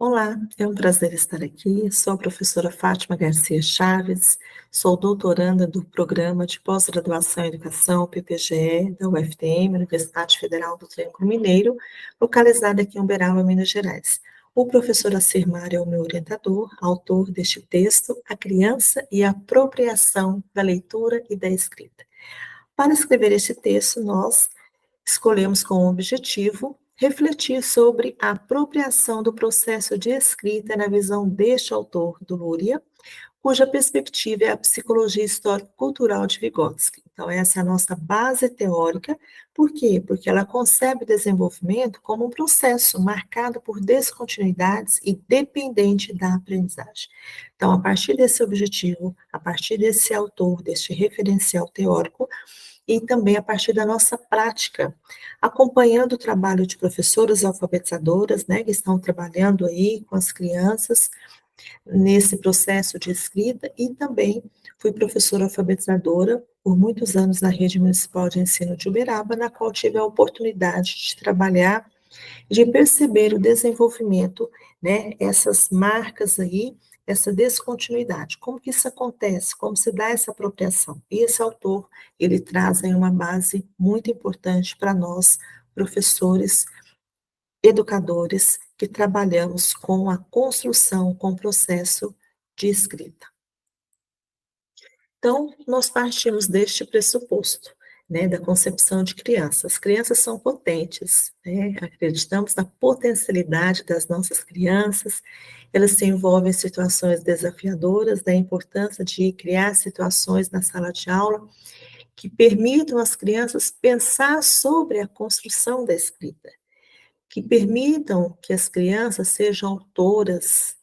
Olá, é um prazer estar aqui. Sou a professora Fátima Garcia Chaves, sou doutoranda do Programa de Pós-Graduação em Educação, PPGE, da UFTM, Universidade Federal do Triângulo Mineiro, localizada aqui em Uberaba, Minas Gerais. O professor Assir Mário é o meu orientador, autor deste texto, A Criança e a Apropriação da Leitura e da Escrita. Para escrever este texto, nós escolhemos como objetivo refletir sobre a apropriação do processo de escrita na visão deste autor, do Luria, cuja perspectiva é a psicologia histórico-cultural de Vygotsky. Então, essa é a nossa base teórica. Por quê? Porque ela concebe o desenvolvimento como um processo marcado por descontinuidades e dependente da aprendizagem. Então, a partir desse objetivo, a partir desse autor, deste referencial teórico, e também a partir da nossa prática, acompanhando o trabalho de professoras alfabetizadoras, né, que estão trabalhando aí com as crianças nesse processo de escrita, e também fui professora alfabetizadora por muitos anos na Rede Municipal de Ensino de Uberaba, na qual tive a oportunidade de trabalhar, de perceber o desenvolvimento, né, essas marcas aí, essa descontinuidade. Como que isso acontece? Como se dá essa apropriação? E esse autor, ele traz aí uma base muito importante para nós, professores, educadores, que trabalhamos com a construção, com o processo de escrita. Então, nós partimos deste pressuposto, né, da concepção de crianças. As crianças são potentes, né, acreditamos na potencialidade das nossas crianças, elas se envolvem em situações desafiadoras, da importância de criar situações na sala de aula que permitam às crianças pensar sobre a construção da escrita, que permitam que as crianças sejam autoras,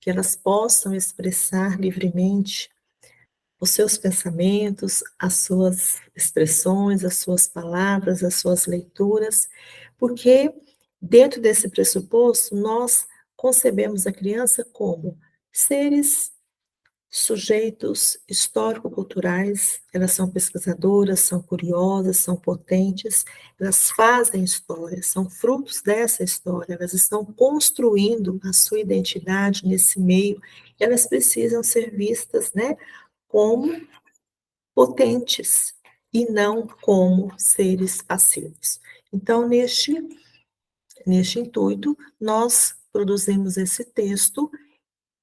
que elas possam expressar livremente os seus pensamentos, as suas expressões, as suas palavras, as suas leituras, porque dentro desse pressuposto nós concebemos a criança como seres, sujeitos histórico-culturais, elas são pesquisadoras, são curiosas, são potentes, elas fazem história, são frutos dessa história, elas estão construindo a sua identidade nesse meio, e elas precisam ser vistas, né, como potentes e não como seres passivos. Então, neste intuito, nós produzimos esse texto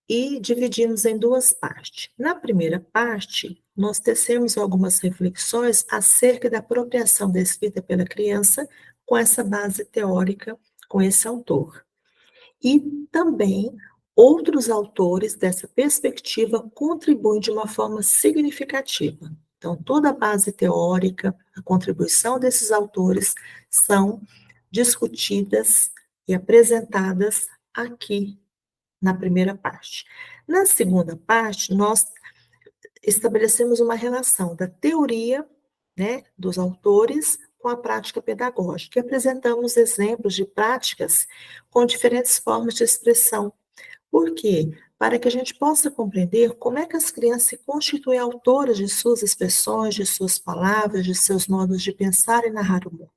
e dividimos em duas partes. Na primeira parte, nós tecemos algumas reflexões acerca da apropriação da escrita pela criança com essa base teórica, com esse autor. E também outros autores dessa perspectiva contribuem de uma forma significativa. Então, toda a base teórica, a contribuição desses autores são discutidas e apresentadas aqui na primeira parte. Na segunda parte, nós estabelecemos uma relação da teoria, né, dos autores com a prática pedagógica, e apresentamos exemplos de práticas com diferentes formas de expressão. Por quê? Para que a gente possa compreender como é que as crianças se constituem autoras de suas expressões, de suas palavras, de seus modos de pensar e narrar o mundo.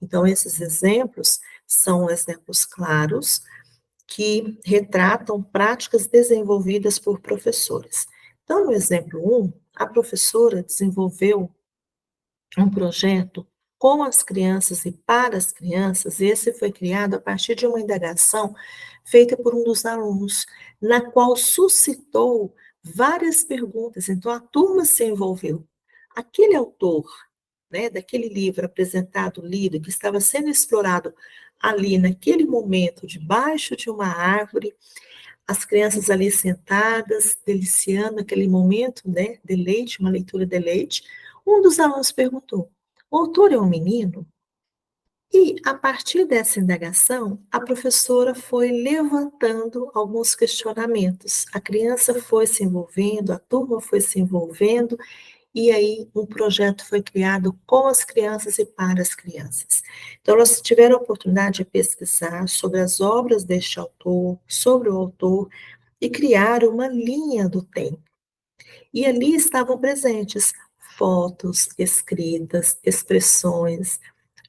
Então, esses exemplos são exemplos claros, que retratam práticas desenvolvidas por professores. Então, no exemplo 1, a professora desenvolveu um projeto com as crianças e para as crianças, e esse foi criado a partir de uma indagação feita por um dos alunos, na qual suscitou várias perguntas. Então, a turma se envolveu. Aquele autor, né, daquele livro apresentado, lido, que estava sendo explorado ali naquele momento, debaixo de uma árvore, as crianças ali sentadas, deliciando aquele momento, né, deleite, uma leitura deleite. Um dos alunos perguntou: o autor é um menino? E, a partir dessa indagação, a professora foi levantando alguns questionamentos. A criança foi se envolvendo, a turma foi se envolvendo, e aí um projeto foi criado com as crianças e para as crianças. Então, elas tiveram a oportunidade de pesquisar sobre as obras deste autor, sobre o autor, e criar uma linha do tempo. E ali estavam presentes fotos, escritas, expressões,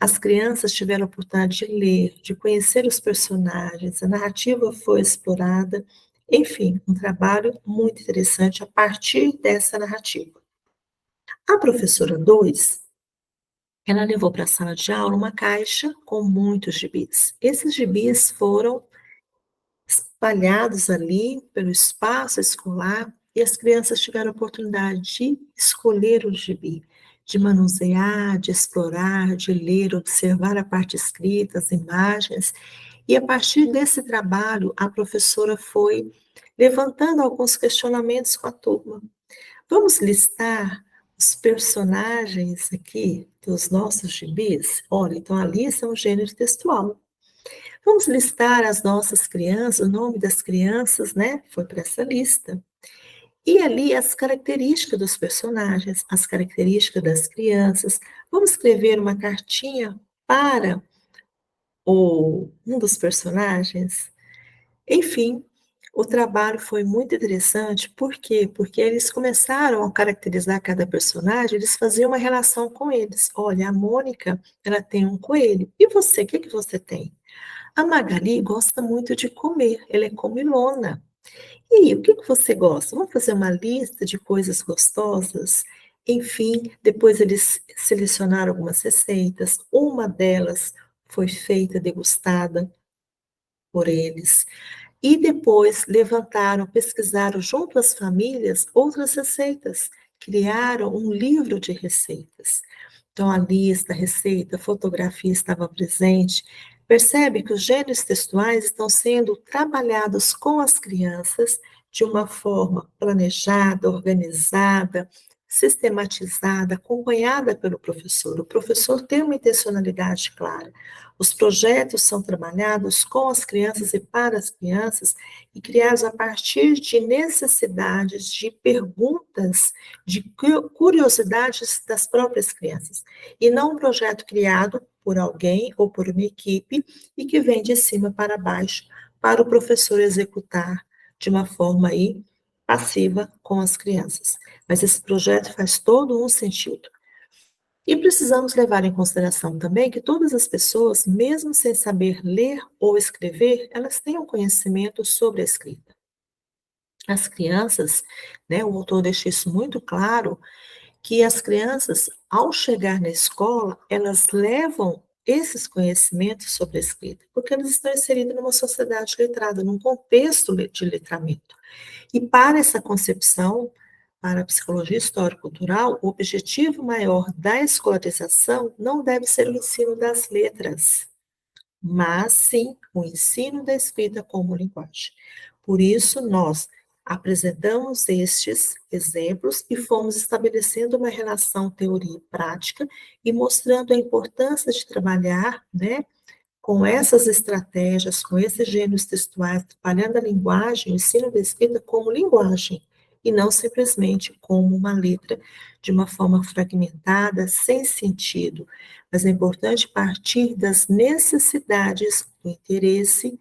As crianças tiveram a oportunidade de ler, de conhecer os personagens, a narrativa foi explorada, enfim, um trabalho muito interessante a partir dessa narrativa. A professora 2, ela levou para a sala de aula uma caixa com muitos gibis. Esses gibis foram espalhados ali pelo espaço escolar e as crianças tiveram a oportunidade de escolher o gibi, de manusear, de explorar, de ler, observar a parte escrita, as imagens. E a partir desse trabalho, a professora foi levantando alguns questionamentos com a turma. Vamos listar os personagens aqui dos nossos gibis? Olha, então a lista é um gênero textual. Vamos listar as nossas crianças, o nome das crianças, né? Foi para essa lista. E ali as características dos personagens, as características das crianças. Vamos escrever uma cartinha para um dos personagens? Enfim, o trabalho foi muito interessante, por quê? Porque eles começaram a caracterizar cada personagem, eles faziam uma relação com eles. Olha, a Mônica, ela tem um coelho. E você, o que que você tem? A Magali gosta muito de comer, ela é comilona. E aí, o que que você gosta? Vamos fazer uma lista de coisas gostosas? Enfim, depois eles selecionaram algumas receitas, uma delas foi feita, degustada por eles. E depois levantaram, pesquisaram junto às famílias outras receitas, criaram um livro de receitas. Então, a lista, a receita, a fotografia estava presente. Percebe que os gêneros textuais estão sendo trabalhados com as crianças de uma forma planejada, organizada, sistematizada, acompanhada pelo professor. O professor tem uma intencionalidade clara. Os projetos são trabalhados com as crianças e para as crianças e criados a partir de necessidades, de perguntas, de curiosidades das próprias crianças. E não um projeto criado por alguém ou por uma equipe e que vem de cima para baixo para o professor executar de uma forma aí passiva com as crianças. Mas esse projeto faz todo um sentido. E precisamos levar em consideração também que todas as pessoas, mesmo sem saber ler ou escrever, elas têm um conhecimento sobre a escrita. As crianças, né, o autor deixa isso muito claro, que as crianças, ao chegar na escola, elas levam esses conhecimentos sobre a escrita, porque elas estão inseridas numa sociedade letrada, num contexto de letramento. E para essa concepção, para a psicologia histórico-cultural, o objetivo maior da escolarização não deve ser o ensino das letras, mas sim o ensino da escrita como linguagem. Por isso, nós apresentamos estes exemplos e fomos estabelecendo uma relação teoria e prática e mostrando a importância de trabalhar, né, com essas estratégias, com esses gêneros textuais, trabalhando a linguagem, o ensino da escrita como linguagem, e não simplesmente como uma letra de uma forma fragmentada, sem sentido. Mas é importante partir das necessidades, do interesse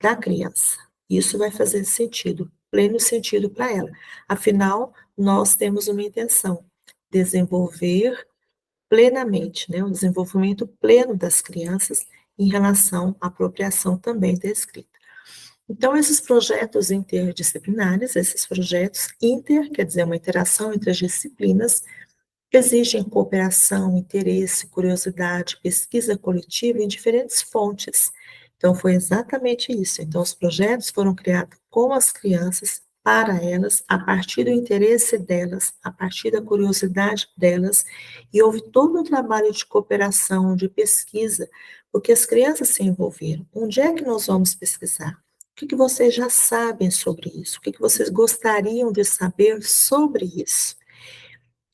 da criança. Isso vai fazer sentido, pleno sentido para ela. Afinal, nós temos uma intenção: desenvolver plenamente, né, o desenvolvimento pleno das crianças em relação à apropriação também da escrita. Então, esses projetos interdisciplinares, esses projetos inter, quer dizer, uma interação entre as disciplinas, exigem cooperação, interesse, curiosidade, pesquisa coletiva em diferentes fontes. Então, foi exatamente isso. Então, os projetos foram criados com as crianças, para elas, a partir do interesse delas, a partir da curiosidade delas, e houve todo um trabalho de cooperação, de pesquisa, porque as crianças se envolveram. Onde é que nós vamos pesquisar? O que que vocês já sabem sobre isso? O que que vocês gostariam de saber sobre isso?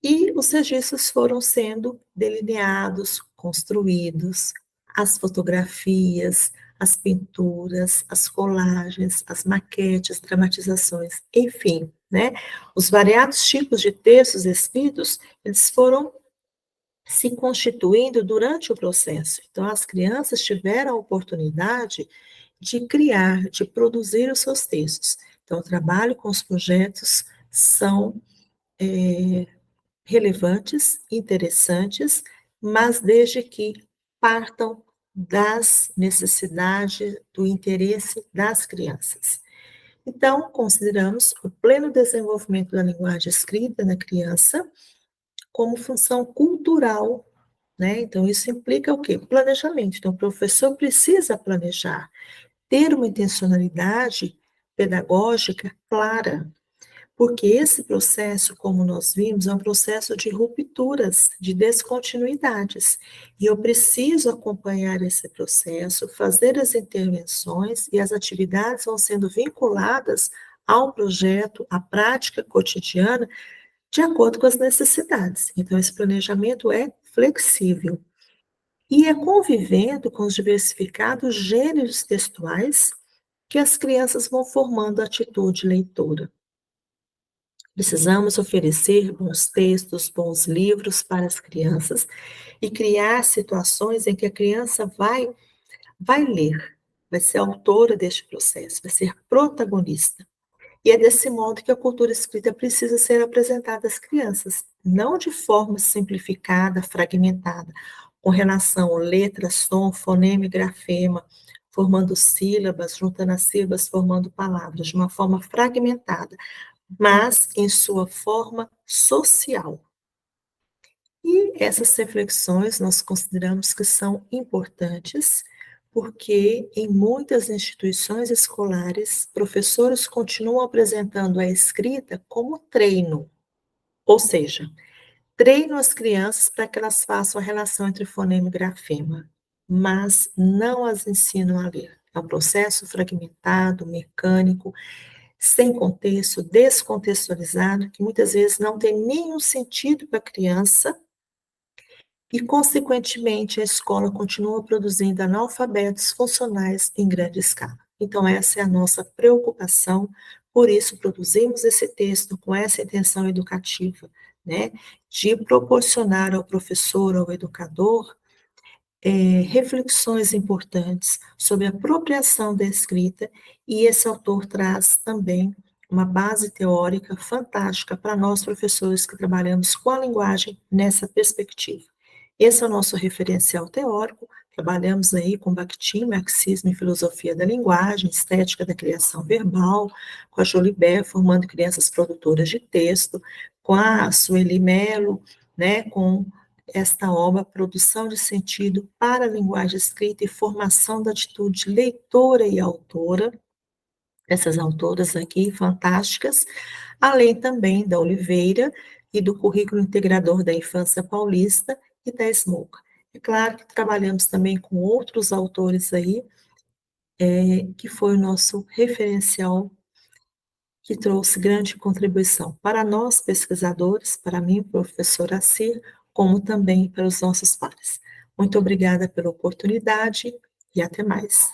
E os registros foram sendo delineados, construídos, as fotografias, as pinturas, as colagens, as maquetes, dramatizações, enfim, né? Os variados tipos de textos escritos, eles foram se constituindo durante o processo. Então, as crianças tiveram a oportunidade de criar, de produzir os seus textos. Então, o trabalho com os projetos são relevantes, interessantes, mas desde que partam das necessidades, do interesse das crianças. Então, consideramos o pleno desenvolvimento da linguagem escrita na criança como função cultural, né? Então, isso implica o quê? Planejamento. Então, o professor precisa planejar, ter uma intencionalidade pedagógica clara, porque esse processo, como nós vimos, é um processo de rupturas, de descontinuidades. E eu preciso acompanhar esse processo, fazer as intervenções e as atividades vão sendo vinculadas ao projeto, à prática cotidiana, de acordo com as necessidades. Então, esse planejamento é flexível. E é convivendo com os diversificados gêneros textuais que as crianças vão formando a atitude leitora. Precisamos oferecer bons textos, bons livros para as crianças e criar situações em que a criança vai ler, vai ser autora deste processo, vai ser protagonista. E é desse modo que a cultura escrita precisa ser apresentada às crianças, não de forma simplificada, fragmentada, com relação letra, som, fonema e grafema, formando sílabas, juntando as sílabas, formando palavras, de uma forma fragmentada, mas em sua forma social. E essas reflexões nós consideramos que são importantes, porque em muitas instituições escolares, professores continuam apresentando a escrita como treino, ou seja, treinam as crianças para que elas façam a relação entre fonema e grafema, mas não as ensinam a ler. É um processo fragmentado, mecânico, sem contexto, descontextualizado, que muitas vezes não tem nenhum sentido para a criança e, consequentemente, a escola continua produzindo analfabetos funcionais em grande escala. Então, essa é a nossa preocupação, por isso produzimos esse texto com essa intenção educativa, né, de proporcionar ao professor, ao educador, reflexões importantes sobre a apropriação da escrita, e esse autor traz também uma base teórica fantástica para nós, professores, que trabalhamos com a linguagem nessa perspectiva. Esse é o nosso referencial teórico, trabalhamos aí com Bakhtin, marxismo e filosofia da linguagem, estética da criação verbal, com a Jolivet, formando crianças produtoras de texto, com a Sueli Mello, né, com esta obra, Produção de Sentido para a Linguagem Escrita e Formação da Atitude Leitora e Autora, essas autoras aqui fantásticas, além também da Oliveira e do Currículo Integrador da Infância Paulista e da SMUC. É claro que trabalhamos também com outros autores aí, que foi o nosso referencial que trouxe grande contribuição para nós, pesquisadores, para mim, professor Assir, como também para os nossos pares. Muito obrigada pela oportunidade e até mais.